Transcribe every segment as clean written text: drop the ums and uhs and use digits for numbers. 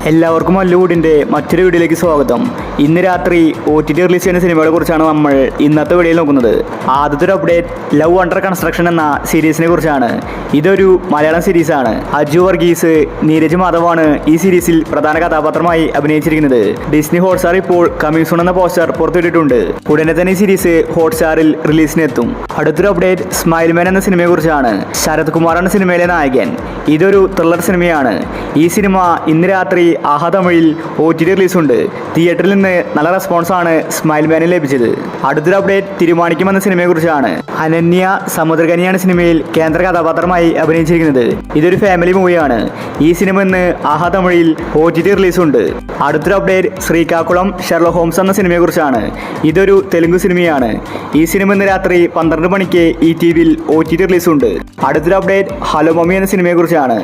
എല്ലാവർക്കും ഹോളിവുഡിൻ്റെ മറ്റൊരു വീഡിയോയിലേക്ക് സ്വാഗതം. ഇന്ന് രാത്രി OTT റിലീസ് ചെയ്യുന്ന സിനിമകളെ കുറിച്ചാണ് നമ്മൾ ഇന്നത്തെ വീഡിയോയിൽ നോക്കുന്നത്. ആദ്യത്തെ ഒരു അപ്ഡേറ്റ് ലവ് അണ്ടർ കൺസ്ട്രക്ഷൻ എന്ന സീരീസിനെ കുറിച്ചാണ്. ഇതൊരു മലയാളം സീരീസാണ്. അജു വർഗീസ്, നീരജ് മാധവാണ് ഈ സീരീസിൽ പ്രധാന കഥാപാത്രമായി അഭിനയിച്ചിരിക്കുന്നത്. ഡിസ്നി ഹോട്ട്സ്റ്റാർ ഇപ്പോൾ കമ്മിങ് സൂൺ എന്ന പോസ്റ്റർ പുറത്തുവിട്ടിട്ടുണ്ട്. ഉടനെ തന്നെ ഈ സീരീസ് ഹോട്ട്സ്റ്റാറിൽ റിലീസിനെത്തും. അടുത്തൊരു അപ്ഡേറ്റ് സ്മൈൽമാൻ എന്ന സിനിമയെ കുറിച്ചാണ്. ശരത് കുമാറാണ് സിനിമയിലെ നായകൻ. ഇതൊരു ത്രില്ലർ സിനിമയാണ്. ഈ സിനിമ ഇന്ന് രാത്രി ആഹാ തമിഴിൽ OTT റിലീസുണ്ട്. തിയേറ്ററിൽ നിന്ന് നല്ല റെസ്പോൺസാണ് സ്മൈൽമാനിൽ ലഭിച്ചത്. അടുത്തൊരു അപ്ഡേറ്റ് തിരുമാണിക്കം എന്ന സിനിമയെ കുറിച്ചാണ്. അനന്യ സമുദ്രകനിയാണ് സിനിമയിൽ കേന്ദ്ര കഥാപാത്രമായി അഭിനയിച്ചിരിക്കുന്നത്. ഇതൊരു ഫാമിലി മൂവിയാണ്. ഈ സിനിമ ഇന്ന് ആഹാ തമിഴിൽ OTT റിലീസുണ്ട്. അടുത്തൊരു അപ്ഡേറ്റ് ശ്രീകാക്കുളം ഷെർലോക്ക് ഹോംസ് എന്ന സിനിമയെ കുറിച്ചാണ്. ഇതൊരു തെലുങ്ക് സിനിമയാണ്. ഈ സിനിമ ഇന്ന് രാത്രി 12 മണിക്ക് ETVയിൽ OTT റിലീസുണ്ട്. അടുത്തൊരു അപ്ഡേറ്റ് ഹലോ മമ്മി എന്ന സിനിമയെ കുറിച്ചാണ്.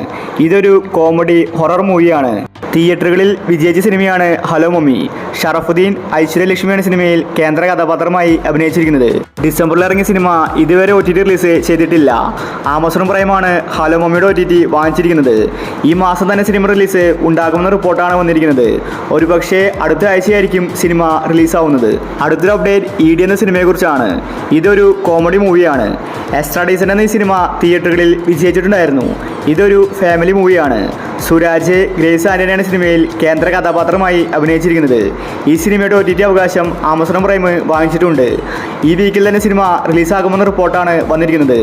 ഇതൊരു കോമഡി ഹൊറർ മൂവിയാണ്. തിയേറ്ററുകളിൽ വിജയിച്ച സിനിമയാണ് ഹലോ മമ്മി. ഷറഫുദ്ദീൻ, ഐശ്വര്യലക്ഷ്മിയാണ് സിനിമയിൽ കേന്ദ്ര കഥാപാത്രമായി അഭിനയിച്ചിരിക്കുന്നത്. ഡിസംബറിൽ ഇറങ്ങിയ സിനിമ ഇതുവരെ OTT റിലീസ് ചെയ്തിട്ടില്ല. ആമസോൺ പ്രൈമാണ് ഹലോ മമ്മിയുടെ OTT വാങ്ങിച്ചിരിക്കുന്നത്. ഈ മാസം തന്നെ സിനിമ റിലീസ് ഉണ്ടാകുമെന്ന റിപ്പോർട്ടാണ് വന്നിരിക്കുന്നത്. ഒരുപക്ഷെ അടുത്ത ആഴ്ചയായിരിക്കും സിനിമ റിലീസാവുന്നത്. അടുത്തൊരു അപ്ഡേറ്റ് ED എന്ന സിനിമയെ കുറിച്ചാണ്. ഇതൊരു കോമഡി മൂവിയാണ്. എക്സ്ട്രാഡീസൺ എന്ന ഈ സിനിമ തിയേറ്ററുകളിൽ വിജയിച്ചിട്ടുണ്ടായിരുന്നു. ഇതൊരു ഫാമിലി മൂവിയാണ്. സുരാജ്, ഗ്രേസ് ആന്റണിയാണ് സിനിമയിൽ കേന്ദ്ര കഥാപാത്രമായി അഭിനയിച്ചിരിക്കുന്നത്. ഈ സിനിമയുടെ OTT അവകാശം ആമസോൺ പ്രൈം വാങ്ങിച്ചിട്ടുണ്ട്. ഈ വീക്കിൽ തന്നെ സിനിമ റിലീസാകുമെന്ന റിപ്പോർട്ടാണ് വന്നിരിക്കുന്നത്.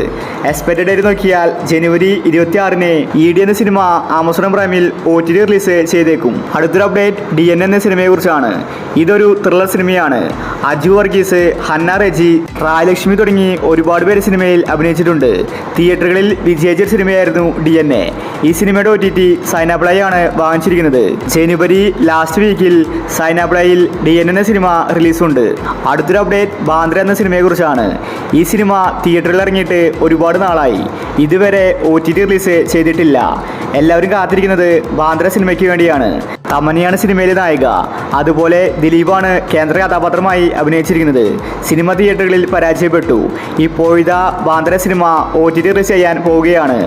എക്സ്പെക്റ്റഡ് ഡേറ്റ് നോക്കിയാൽ ജനുവരി 26-ന് ED എന്ന സിനിമ ആമസോൺ പ്രൈമിൽ OTT റിലീസ് ചെയ്തേക്കും. അടുത്തൊരു അപ്ഡേറ്റ് DN എന്ന സിനിമയെ കുറിച്ചാണ്. ഇതൊരു ത്രില്ലർ സിനിമയാണ്. അജു വർഗീസ്, ഹന്ന റെജി, റായലക്ഷ്മി തുടങ്ങി ഒരുപാട് പേര് സിനിമയിൽ അഭിനയിച്ചിട്ടുണ്ട്. തിയേറ്ററുകളിൽ വിജയിച്ച സിനിമയായിരുന്നു DNA. ഈ സിനിമയുടെ OTT സൈനാപ്ലൈ ആണ് വാങ്ങിച്ചിരിക്കുന്നത്. ജനുവരി ലാസ്റ്റ് വീക്കിൽ സൈനാപ്ലൈയിൽ DN എന്ന സിനിമ റിലീസുണ്ട്. അടുത്തൊരു അപ്ഡേറ്റ് ബാന്ദ്ര എന്ന സിനിമയെ കുറിച്ചാണ്. ഈ സിനിമ തിയേറ്ററിൽ ഇറങ്ങിയിട്ട് ഒരുപാട് നാളായി. ഇതുവരെ OTT റിലീസ് ചെയ്തിട്ടില്ല. എല്ലാവരും കാത്തിരിക്കുന്നത് ബാന്ദ്ര സിനിമയ്ക്ക് വേണ്ടിയാണ്. തമന്നയാണ് സിനിമയിലെ നായിക. അതുപോലെ ദിലീപാണ് കേന്ദ്ര കഥാപാത്രമായി അഭിനയിച്ചിരിക്കുന്നത്. സിനിമ തിയേറ്ററുകളിൽ പരാജയപ്പെട്ടു. ഇപ്പോഴിതാ ബാന്ദ്ര സിനിമ OTT റിലീസ് ചെയ്യാൻ പോവുകയാണ്.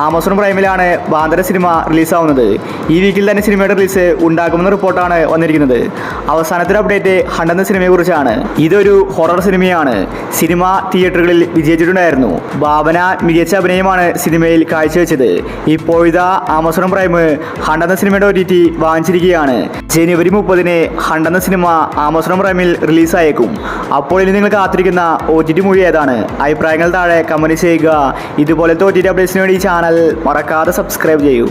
ആമസോൺ പ്രൈമിലാണ് ബാന്ദ്ര സിനിമ റിലീസാവുന്നത്. ഈ വീക്കിൽ തന്നെ സിനിമയുടെ റിലീസ് ഉണ്ടാകുമെന്ന റിപ്പോർട്ടാണ് വന്നിരിക്കുന്നത്. അവസാനത്തെ അപ്ഡേറ്റ് ഹണ്ട് എന്ന സിനിമയെ കുറിച്ചാണ്. ഇതൊരു ഹൊറർ സിനിമയാണ്. സിനിമ തിയേറ്ററുകളിൽ വിജയിച്ചിട്ടുണ്ടായിരുന്നു. ഭാവന മികച്ച അഭിനയമാണ് സിനിമയിൽ കാഴ്ചവെച്ചത്. ഇപ്പോഴിതാ ആമസോൺ പ്രൈം ഹണ്ട് എന്ന സിനിമയുടെ OTT വാങ്ങിച്ചിരിക്കുകയാണ്. ജനുവരി 30-ന് ഹണ്ട് എന്ന സിനിമ ആമസോൺ പ്രൈമിൽ റിലീസായേക്കും. അപ്പോൾ ഇനി നിങ്ങൾ കാത്തിരിക്കുന്ന OTT മൂവി ഏതാണ്? അഭിപ്രായങ്ങൾ താഴെ കമന്റ് ചെയ്യുക. ഇതുപോലത്തെ OTT അപ്ഡേറ്റ്സിന് വേണ്ടി ഈ ചാനൽ മറക്കാതെ സബ്സ്ക്രൈബ് ചെയ്യൂ.